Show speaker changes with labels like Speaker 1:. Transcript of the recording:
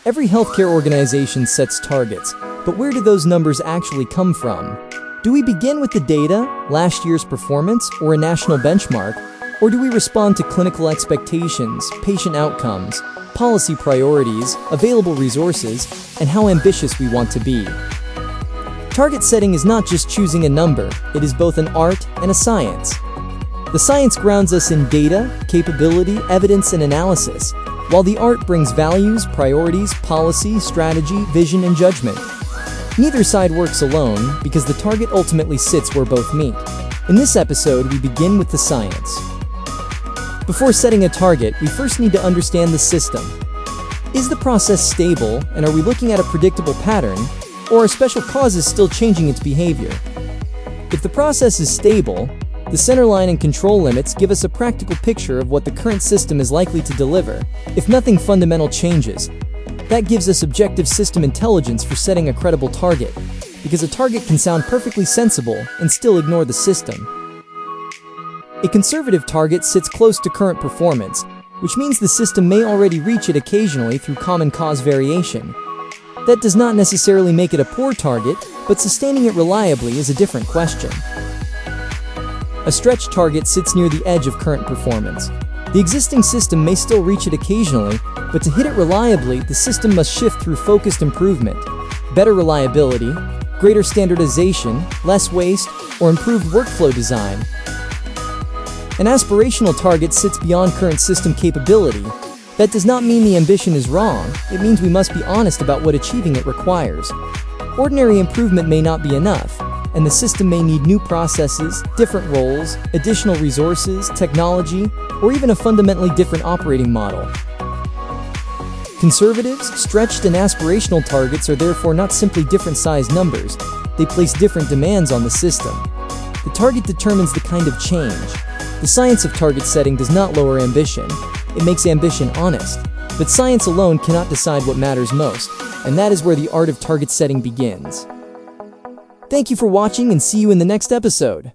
Speaker 1: Every healthcare organization sets targets, but where do those numbers actually come from? Do we begin with the data, last year's performance, or a national benchmark? Or do we respond to clinical expectations, patient outcomes, policy priorities, available resources, and how ambitious we want to be? Target setting is not just choosing a number, it is both an art and a science. The science grounds us in data, capability, evidence, and analysis, while the art brings values, priorities, policy, strategy, vision, and judgment. Neither side works alone because the target ultimately sits where both meet. In this episode, we begin with the science. Before setting a target, we first need to understand the system. Is the process stable, and are we looking at a predictable pattern, or are special causes still changing its behavior? If the process is stable, the centerline and control limits give us a practical picture of what the current system is likely to deliver, if nothing fundamental changes. That gives us objective system intelligence for setting a credible target, because a target can sound perfectly sensible and still ignore the system. A conservative target sits close to current performance, which means the system may already reach it occasionally through common cause variation. That does not necessarily make it a poor target, but sustaining it reliably is a different question. A stretch target sits near the edge of current performance. The existing system may still reach it occasionally, but to hit it reliably, the system must shift through focused improvement, better reliability, greater standardization, less waste, or improved workflow design. An aspirational target sits beyond current system capability. That does not mean the ambition is wrong, it means we must be honest about what achieving it requires. Ordinary improvement may not be enough, and the system may need new processes, different roles, additional resources, technology, or even a fundamentally different operating model. Conservatives, stretched, and aspirational targets are therefore not simply different size numbers, they place different demands on the system. The target determines the kind of change. The science of target setting does not lower ambition, it makes ambition honest, but science alone cannot decide what matters most, and that is where the art of target setting begins. Thank you for watching and see you in the next episode.